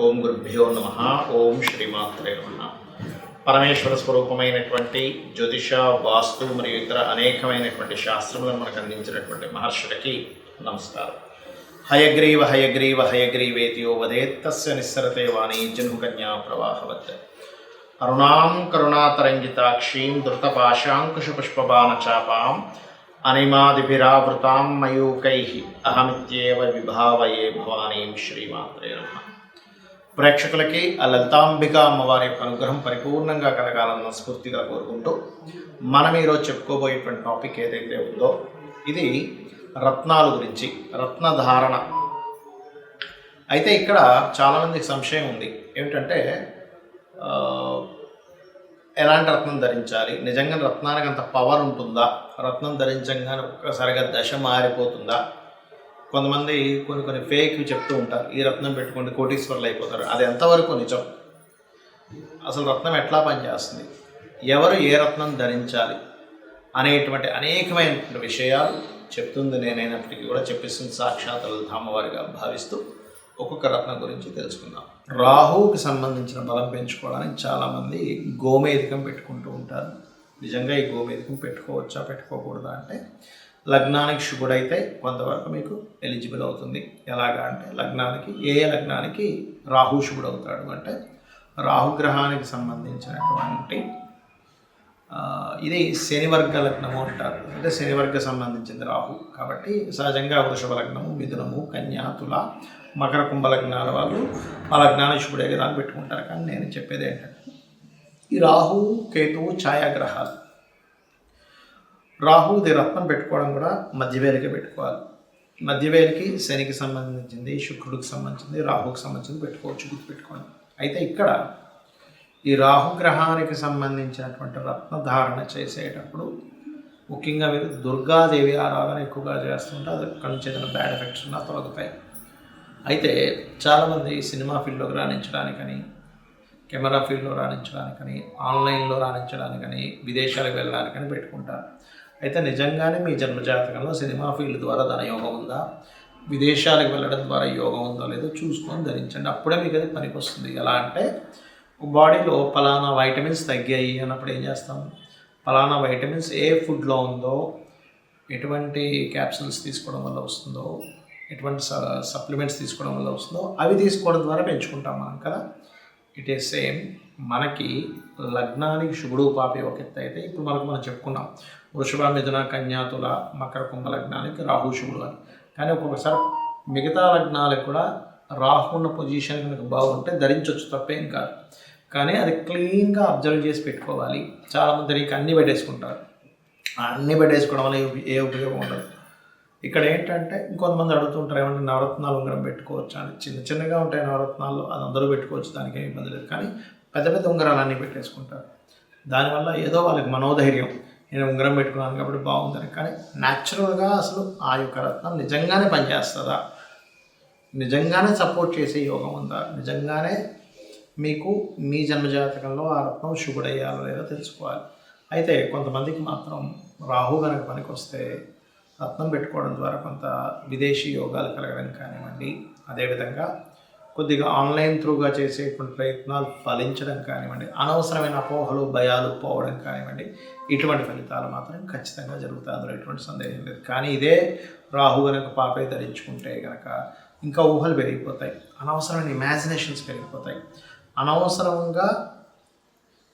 ఓం గురుభ్యో నమః. ఓం శ్రీమాత్రే నమః. పరమేశ్వర స్వరూపమైనటువంటి జ్యోతిష, వాస్తు మరియు ఇతర అనేకమైనటువంటి శాస్త్రములను మనకు అందించినటువంటి మహర్షులకి నమస్కారం. హయగ్రీవ హయగ్రీవ హయగ్రీవేతియో వదేత్ తస్య నిస్సరతే వాణీ జన్హుకన్యా ప్రవాహవత్. అరుణాం కరుణాతరంగితాక్షీం ధృతపాశాంకుశపుష్పబాణచాపాం అనిమాదిభిరావృతాం మయూకైః అహమిత్యేవ విభావయే భవానీం. శ్రీమాత్రే నమః. ప్రేక్షకులకి ఆ లలితాంబిక అమ్మవారి యొక్క అనుగ్రహం పరిపూర్ణంగా కలగాలన్న స్ఫూర్తిగా కోరుకుంటూ మనం ఈరోజు చెప్పుకోబోయేటువంటి టాపిక్ ఏదైతే ఉందో ఇది రత్నాల గురించి, రత్నధారణ. అయితే ఇక్కడ చాలామందికి సంశయం ఉంది. ఏమిటంటే ఎలాంటి రత్నం ధరించాలి, నిజంగా రత్నానికి అంత పవర్ ఉంటుందా, రత్నం ధరించగానే ఒక్కసారిగా దశ మారిపోతుందా? కొంతమంది కొన్ని ఫేక్ చెప్తూ ఉంటారు, ఈ రత్నం పెట్టుకుంటే కోటీశ్వర్లు అయిపోతారు. అది ఎంతవరకు నిజం? అసలు రత్నం ఎట్లా పనిచేస్తుంది, ఎవరు ఏ రత్నం ధరించాలి అనేటువంటి అనేకమైనటువంటి విషయాలు చెప్తుంది నేనైనప్పటికీ కూడా చెప్పిస్తుంది సాక్షాత్ లలితామ్మవారిగా భావిస్తూ ఒక్కొక్క రత్నం గురించి తెలుసుకుందాం. రాహువుకి సంబంధించిన బలం పెంచుకోవడానికి చాలామంది గోమేధికం పెట్టుకుంటూ ఉంటారు. నిజంగా ఈ గోమేధికం పెట్టుకోవచ్చా పెట్టుకోకూడదా అంటే, లగ్నానికి శుభుడైతే కొంతవరకు మీకు ఎలిజిబుల్ అవుతుంది. ఎలాగా అంటే లగ్నానికి ఏ లగ్నానికి రాహు శుభుడు అవుతాడు అంటే, రాహుగ్రహానికి సంబంధించినటువంటి ఇది శనివర్గ లగ్నము అంటారు. అంటే శనివర్గ సంబంధించింది రాహు. కాబట్టి సహజంగా వృషభ లగ్నము, మిథునము, కన్యా, తుల, మకర, కుంభ లగ్నాల వాళ్ళు ఆ లగ్నాన్ని శుభుడే కదా అని పెట్టుకుంటారు. కానీ నేను చెప్పేది ఏంటంటే, ఈ రాహు కేతువు ఛాయాగ్రహాలు. రాహుది రత్నం పెట్టుకోవడం కూడా మధ్యవేలికే పెట్టుకోవాలి. మధ్యవేలికి శనికి సంబంధించింది, శుక్రుడికి సంబంధించింది, రాహుకి సంబంధించింది పెట్టుకోవచ్చు, గుర్తుపెట్టుకోండి. అయితే ఇక్కడ ఈ రాహుగ్రహానికి సంబంధించినటువంటి రత్నధారణ చేసేటప్పుడు ముఖ్యంగా మీరు దుర్గాదేవి ఆరాధన ఎక్కువగా చేస్తుంటే అది అక్కడి నుంచి ఏదైనా బ్యాడ్ ఎఫెక్ట్స్ ఉన్నా తొలగుతాయి. అయితే చాలామంది సినిమా ఫీల్డ్లోకి రాణించడానికని, కెమెరా ఫీల్డ్లో రాణించడానికని, ఆన్లైన్లో రాణించడానికని, విదేశాలకు వెళ్ళడానికని పెట్టుకుంటారు. అయితే నిజంగానే మీ జన్మజాతకంలో సినిమా ఫీల్డ్ ద్వారా ధనయోగం ఉందా, విదేశాలకు వెళ్ళడం ద్వారా యోగం ఉందో లేదో చూసుకొని ధరించండి. అప్పుడే మీకు అది పనికి వస్తుంది. ఎలా అంటే, బాడీలో పలానా వైటమిన్స్ తగ్గాయి అన్నప్పుడు ఏం చేస్తాం, పలానా వైటమిన్స్ ఏ ఫుడ్లో ఉందో, ఎటువంటి క్యాప్సూల్స్ తీసుకోవడం వల్ల వస్తుందో, ఎటువంటి సప్లిమెంట్స్ తీసుకోవడం వల్ల వస్తుందో అవి తీసుకోవడం ద్వారా పెంచుకుంటాం మనం కదా. It is same. మనకి లగ్నానికి శుభుడు పాపి ఒక ఎత్తు అయితే, ఇప్పుడు మనం చెప్పుకున్నాం వృషభ, మిథున, కన్యా, తుల, మకర, కుంభ లగ్నానికి రాహు శుభుడు అని. కానీ ఒక్కొక్కసారి మిగతా లగ్నాలకు కూడా రాహు ఉన్న పొజిషన్ కనుక బాగుంటే ధరించవచ్చు, తప్పేం కాదు. కానీ అది క్లీన్గా అబ్జర్వ్ చేసి పెట్టుకోవాలి. చాలామంది నీకు అన్నీ పెట్టేసుకుంటారు. అన్నీ పెట్టేసుకోవడం వల్ల ఏ ఉపయోగం ఉండదు. ఇక్కడ ఏంటంటే ఇంకొంతమంది అడుగుతుంటారు, ఏమంటే నవరత్నాలు ఉంగరం పెట్టుకోవచ్చు అని. చిన్నగా ఉంటాయి నవరత్నాలు, అది అందరూ పెట్టుకోవచ్చు, దానికి ఏమి ఇబ్బంది లేదు. కానీ పెద్ద పెద్ద ఉంగరాలు అన్నీ పెట్టేసుకుంటారు. దానివల్ల ఏదో వాళ్ళకి మనోధైర్యం, నేను ఉంగరం పెట్టుకున్నాను కాబట్టి బాగుందని. కానీ న్యాచురల్గా అసలు ఆ యొక్క రత్నం నిజంగానే పనిచేస్తుందా, నిజంగానే సపోర్ట్ చేసే యోగం ఉందా, నిజంగానే మీకు మీ జన్మజాతకంలో ఆ రత్నం శుభుడయ్యాలో లేదో తెలుసుకోవాలి. అయితే కొంతమందికి మాత్రం రాహు కనుక పనికి వస్తే రత్నం పెట్టుకోవడం ద్వారా కొంత విదేశీ యోగాలు కలగడం కానివ్వండి, అదేవిధంగా కొద్దిగా ఆన్లైన్ త్రూగా చేసేటువంటి ప్రయత్నాలు ఫలించడం కానివ్వండి, అనవసరమైన అపోహలు, భయాలు పోవడం కానివ్వండి, ఇటువంటి ఫలితాలు మాత్రం ఖచ్చితంగా జరుగుతాయి. అందులో ఎటువంటి సందేహం లేదు. కానీ ఇదే రాహు కనుక పాపే ధరించుకుంటే కనుక ఇంకా ఊహలు పెరిగిపోతాయి, అనవసరమైన ఇమాజినేషన్స్ పెరిగిపోతాయి. అనవసరంగా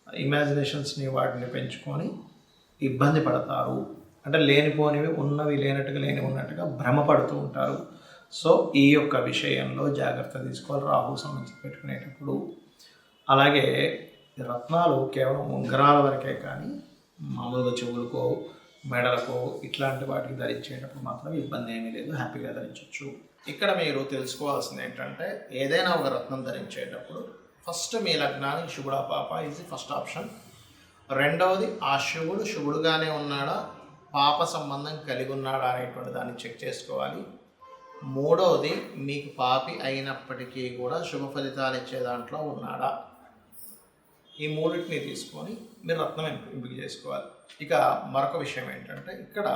ఇమాజినేషన్స్ని వాటిని పెంచుకొని ఇబ్బంది పడతారు. అంటే లేనిపోనివి ఉన్నవి లేనట్టుగా, లేని ఉన్నట్టుగా భ్రమపడుతూ ఉంటారు. సో ఈ యొక్క విషయంలో జాగ్రత్త తీసుకోవాలి రాహు సంబంధించి పెట్టుకునేటప్పుడు. అలాగే రత్నాలు కేవలం ఉంగరాల వరకే కానీ మామూలుగా చెవులకో, మెడలకో ఇట్లాంటి వాటికి ధరించేటప్పుడు మాత్రం ఇబ్బంది ఏమీ లేదు, హ్యాపీగా ధరించవచ్చు. ఇక్కడ మీరు తెలుసుకోవాల్సింది ఏంటంటే, ఏదైనా ఒక రత్నం ధరించేటప్పుడు ఫస్ట్ మీ లగ్నానికి శుభుడా పాప ఇది ఫస్ట్ ఆప్షన్. రెండవది ఆ శుభుడు శుభుడుగానే ఉన్నాడా, పాప సంబంధం కలిగి ఉన్నాడా అనేటువంటి దాన్ని చెక్ చేసుకోవాలి. మూడవది మీకు పాపి అయినప్పటికీ కూడా శుభ ఫలితాలు ఇచ్చే దాంట్లో ఉన్నాడా. ఈ మూడింటిని తీసుకొని మీరు రత్నం ఎంపిక చేసుకోవాలి. ఇక మరొక విషయం ఏంటంటే, ఇక్కడ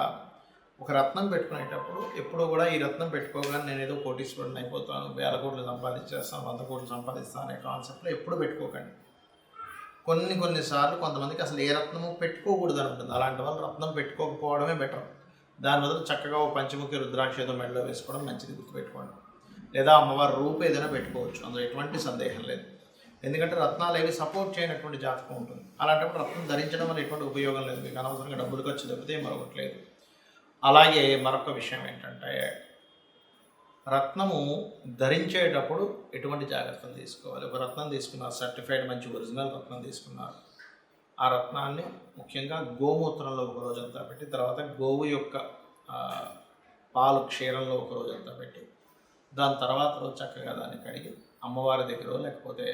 ఒక రత్నం పెట్టుకునేటప్పుడు ఎప్పుడు కూడా ఈ రత్నం పెట్టుకోగానే నేను ఏదో కోటీశ్వరుని అయిపోతాను, 1000 కోట్లు సంపాదించేస్తాను, 100 కోట్లు సంపాదిస్తాను అనే కాన్సెప్ట్లో ఎప్పుడు పెట్టుకోకండి. కొన్నిసార్లు కొంతమందికి అసలు ఏ రత్నము పెట్టుకోకూడదు అని ఉంటుంది. అలాంటి వాళ్ళు రత్నం పెట్టుకోకపోవడమే బెటర్. దాని బదులు చక్కగా ఓ పంచముఖి రుద్రాక్ష ఏదో మెడలో వేసుకోవడం మంచిది, గుర్తుపెట్టుకోండి. లేదా అమ్మవారి రూపు ఏదైనా పెట్టుకోవచ్చు, అందులో ఎటువంటి సందేహం లేదు. ఎందుకంటే రత్నాలు ఏవి సపోర్ట్ చేయనటువంటి జాతకం ఉంటుంది. అలాంటప్పుడు రత్నం ధరించడం వల్ల ఎటువంటి ఉపయోగం లేదు, మీకు అనవసరంగా డబ్బులు ఖర్చు తప్పితే మరొకటి లేదు. అలాగే మరొక విషయం ఏంటంటే రత్నము ధరించేటప్పుడు ఎటువంటి జాగ్రత్తలు తీసుకోవాలి. ఒక రత్నం తీసుకున్నారు, సర్టిఫైడ్ మంచి ఒరిజినల్ రత్నం తీసుకున్నారు, ఆ రత్నాన్ని ముఖ్యంగా గోమూత్రంలో ఒక రోజంతా పెట్టి, తర్వాత గోవు యొక్క పాలు క్షీరంలో ఒక రోజంతా పెట్టి, దాని తర్వాత రోజు చక్కగా దాన్ని కడిగి అమ్మవారి దగ్గర లేకపోతే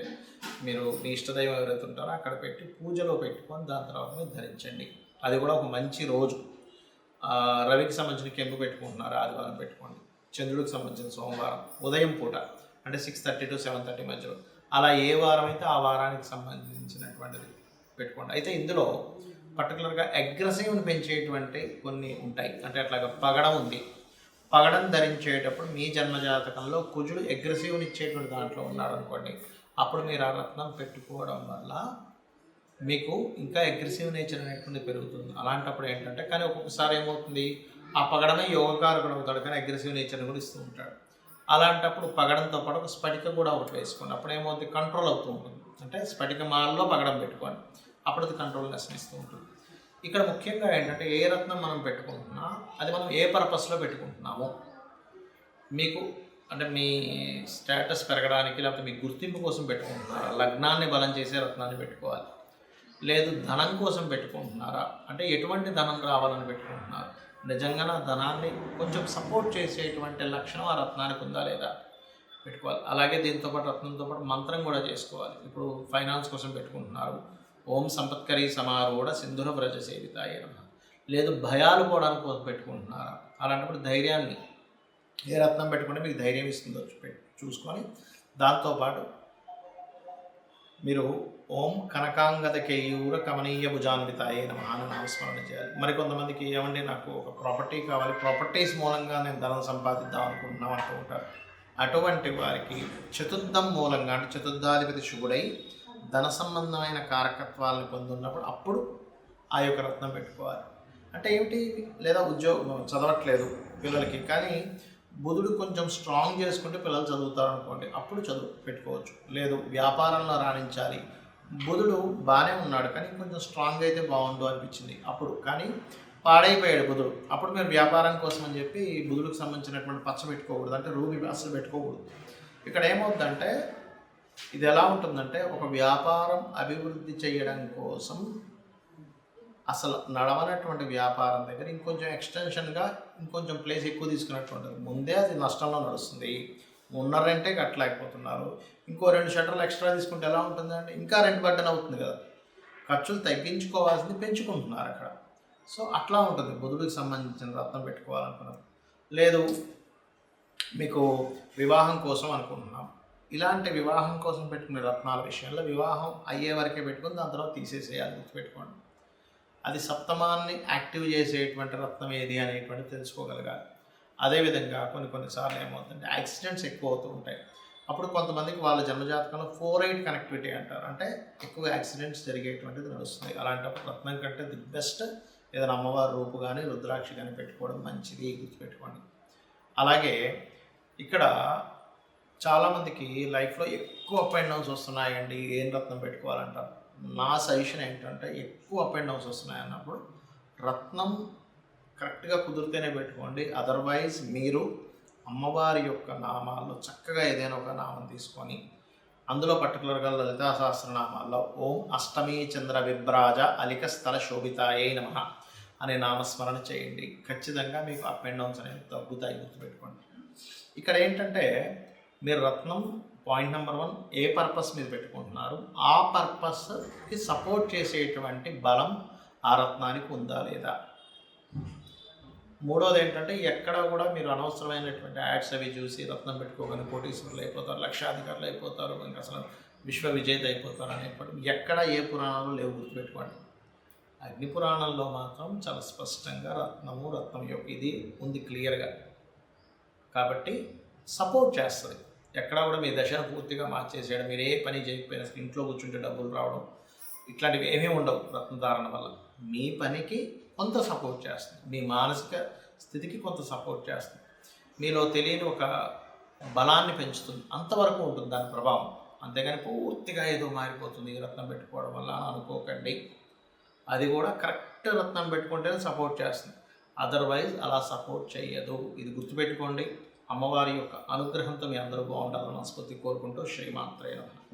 మీరు మీ ఇష్టదైవం ఎవరైతే ఉంటారో అక్కడ పెట్టి పూజలో పెట్టుకొని దాని తర్వాత మీరు ధరించండి. అది కూడా ఒక మంచి రోజు. రవికి సంబంధించిన కెంపు పెట్టుకుంటున్నారు, ఆదివారం పెట్టుకోండి. చంద్రుడికి సంబంధించిన సోమవారం ఉదయం పూట అంటే 6:30 to 7:30 మధ్యలో, అలా ఏ వారం అయితే ఆ వారానికి సంబంధించినటువంటిది పెట్టుకోండి. అయితే ఇందులో పర్టికులర్గా అగ్రెసివ్ని పెంచేటువంటి కొన్ని ఉంటాయి. అంటే అట్లాగా పగడం ఉంది, పగడం ధరించేటప్పుడు మీ జన్మజాతకంలో కుజుడు అగ్రెసివ్ని ఇచ్చేటువంటి దాంట్లో ఉన్నాడు అనుకోండి, అప్పుడు మీరు ఆ రత్నం పెట్టుకోవడం వల్ల మీకు ఇంకా అగ్రెసివ్ నేచర్ అనేటువంటి పెరుగుతుంది. అలాంటప్పుడు ఏంటంటే కానీ ఒక్కొక్కసారి ఏమవుతుంది, ఆ పగడమే యోగకారకుడు అవుతాడు కానీ అగ్రెసివ్ నేచర్ని కూడా ఇస్తూ ఉంటాడు. అలాంటప్పుడు పగడంతో పాటు ఒక స్ఫటిక కూడా ఒకటి వేసుకోండి, అప్పుడు ఏమవుతుంది, కంట్రోల్ అవుతూ ఉంటుంది. అంటే స్ఫటిక మాలలో పగడం పెట్టుకోండి, అప్పుడు అది కంట్రోల్నెస్ ఇస్తూ ఉంటుంది. ఇక్కడ ముఖ్యంగా ఏంటంటే ఏ రత్నం మనం పెట్టుకుంటున్నా అది మనం ఏ పర్పస్లో పెట్టుకుంటున్నామో, మీకు అంటే మీ స్టేటస్ పెరగడానికి లేకపోతే మీ గుర్తింపు కోసం పెట్టుకుంటున్నారా, లగ్నాన్ని బలం చేసే రత్నాన్ని పెట్టుకోవాలి. లేదు ధనం కోసం పెట్టుకుంటున్నారా, అంటే ఎటువంటి ధనం రావాలని పెట్టుకుంటున్నారు, నిజంగా నా ధనాన్ని కొంచెం సపోర్ట్ చేసేటువంటి లక్షణం ఆ రత్నానికి ఉందా లేదా పెట్టుకోవాలి. అలాగే దీంతోపాటు రత్నంతో పాటు మంత్రం కూడా చేసుకోవాలి. ఇప్పుడు ఫైనాన్స్ కోసం పెట్టుకుంటున్నారు, ఓం సంపత్కరీ సమారూఢ సింధుర వ్రజ సేవితాయ నమః. లేదు భయాలు పోవడానికి కోసం పెట్టుకుంటున్నారా, అలాంటప్పుడు ధైర్యాన్ని ఏ రత్నం పెట్టుకుంటే మీకు ధైర్యం ఇస్తుందో చూసుకొని దాంతోపాటు మీరు ఓం కనకాంగద కేయూర కమనీయ భుజాన్వితాయే నమః అని నామస్మరణ చేయాలి. మరికొంతమందికి ఏమండి నాకు ఒక ప్రాపర్టీ కావాలి, ప్రాపర్టీస్ మూలంగా నేను ధనం సంపాదిద్దాం అనుకుంటున్నాం అంటూ ఉంటారు. అటువంటి వారికి చతుర్థం మూలంగా అంటే చతుర్థాధిపతి శుభుడై ధన సంబంధమైన కారకత్వాలను పొందున్నప్పుడు అప్పుడు ఆ యొక్క రత్నం పెట్టుకోవాలి. అంటే ఏమిటి, లేదా ఉద్యోగం చదవట్లేదు పిల్లలకి కానీ బుధుడు కొంచెం స్ట్రాంగ్ చేసుకుంటే పిల్లలు చదువుతారు అనుకోండి, అప్పుడు చదువు పెట్టుకోవచ్చు. లేదు వ్యాపారంలో రాణించాలి, బుధుడు బాగానే ఉన్నాడు కానీ కొంచెం స్ట్రాంగ్ అయితే బాగుండు అనిపించింది అప్పుడు, కానీ పాడైపోయాడు బుధుడు, అప్పుడు మీరు వ్యాపారం కోసం అని చెప్పి బుధుడికి సంబంధించినటువంటి పచ్చ పెట్టుకోకూడదు, అంటే రూబీ అసలు పెట్టుకోకూడదు. ఇక్కడ ఏమవుతుందంటే ఇది ఎలా ఉంటుందంటే ఒక వ్యాపారం అభివృద్ధి చేయడం కోసం అసలు నడవనటువంటి వ్యాపారం దగ్గర ఇంకొంచెం ఎక్స్టెన్షన్గా ఇంకొంచెం ప్లేస్ ఎక్కువ తీసుకున్నటువంటిది, ముందే అది నష్టంలో నడుస్తుంది, ఉన్న రెంటే కట్టలేకపోతున్నారు, ఇంకో 2 షట్టర్లు ఎక్స్ట్రా తీసుకుంటే ఎలా ఉంటుందండి, ఇంకా రెంట్ బర్డెన్ అవుతుంది కదా, ఖర్చులు తగ్గించుకోవాల్సింది పెంచుకుంటున్నారు అక్కడ. సో అట్లా ఉంటుంది బుధుడికి సంబంధించిన రత్నం పెట్టుకోవాలనుకున్నారు. లేదు మీకు వివాహం కోసం అనుకుంటున్నాం, ఇలాంటి వివాహం కోసం పెట్టుకునే రత్నాల విషయంలో వివాహం అయ్యే వరకే పెట్టుకుని దాని తర్వాత తీసేసేయాలి, గుర్తుపెట్టుకోండి. అది సప్తమాన్ని యాక్టివ్ చేసేటువంటి రత్నం ఏది అనేటువంటి తెలుసుకోగలగాలి. అదేవిధంగా కొన్నిసార్లు ఏమవుతుందంటే యాక్సిడెంట్స్ ఎక్కువ అవుతూ ఉంటాయి. అప్పుడు కొంతమందికి వాళ్ళ జన్మజాతకంలో 4/8 కనెక్టివిటీ అంటారు, అంటే ఎక్కువ యాక్సిడెంట్స్ జరిగేటువంటిది నడుస్తుంది. అలాంటప్పుడు రత్నం కంటే ది బెస్ట్ ఏదైనా అమ్మవారి రూపు కానీ రుద్రాక్ష కానీ పెట్టుకోవడం మంచిది, గుర్తుపెట్టుకోండి. అలాగే ఇక్కడ చాలామందికి లైఫ్లో ఎక్కువ అప్ అండ్ డౌన్స్ వస్తున్నాయండి, ఏం రత్నం పెట్టుకోవాలంటారు. నా సజెషన్ ఏంటంటే ఎక్కువ అప్ అండ్ డౌన్స్ వస్తున్నాయి అన్నప్పుడు రత్నం కరెక్ట్గా కుదిరితేనే పెట్టుకోండి. అదర్వైజ్ మీరు అమ్మవారి యొక్క నామాల్లో చక్కగా ఏదైనా ఒక నామం తీసుకొని అందులో పర్టికులర్గా లలితా సహస్రనామాల్లో ఓం అష్టమీ చంద్ర విభ్రాజ అలిక స్థల శోభితాయే నమః అనే నామస్మరణ చేయండి. ఖచ్చితంగా మీకు అప్ అండ్ డౌన్స్ అనేవి తగ్గుతాయి, గుర్తుపెట్టుకోండి. ఇక్కడ ఏంటంటే మీరు రత్నం పాయింట్ నెంబర్ 1 ఏ పర్పస్ మీద పెట్టుకుంటున్నారు, ఆ పర్పస్కి సపోర్ట్ చేసేటువంటి బలం ఆ రత్నానికి ఉందా లేదా. మూడోది ఏంటంటే ఎక్కడ కూడా మీరు అనవసరమైనటువంటి యాడ్స్ అవి చూసి రత్నం పెట్టుకోగానే కోటీశ్వరులు అయిపోతారు, లక్షాధికారులు అయిపోతారు, ఇంకా అసలు విశ్వ విజేత అయిపోతారు అనేటువంటి ఎక్కడ ఏ పురాణాలు లేవు, గుర్తుపెట్టుకోండి. అగ్నిపురాణంలో మాత్రం చాలా స్పష్టంగా రత్నం యొక్క ఇది ఉంది క్లియర్గా. కాబట్టి సపోర్ట్ చేస్తుంది. ఎక్కడా కూడా మీ దశను పూర్తిగా మార్చేసేయడం, మీరు ఏ పని చేయకపోయినా ఇంట్లో కూర్చుంటే డబ్బులు రావడం ఇట్లాంటివి ఏమీ ఉండవు. రత్నధారణ వల్ల మీ పనికి కొంత సపోర్ట్ చేస్తుంది, మీ మానసిక స్థితికి కొంత సపోర్ట్ చేస్తుంది, మీలో తెలియని ఒక బలాన్ని పెంచుతుంది. అంతవరకు ఉంటుంది దాని ప్రభావం. అంతేగాని పూర్తిగా ఏదో మారిపోతుంది ఈ రత్నం పెట్టుకోవడం వల్ల అని అనుకోకండి. అది కూడా కరెక్ట్ రత్నం పెట్టుకుంటేనే సపోర్ట్ చేస్తుంది, అదర్వైజ్ అలా సపోర్ట్ చేయదు. ఇది గుర్తుపెట్టుకోండి. అమ్మవారి యొక్క అనుగ్రహంతో మీ అందరూ బాగుండాలని మనస్ఫూర్తి కోరుకుంటూ శ్రీమాత్రే నమః.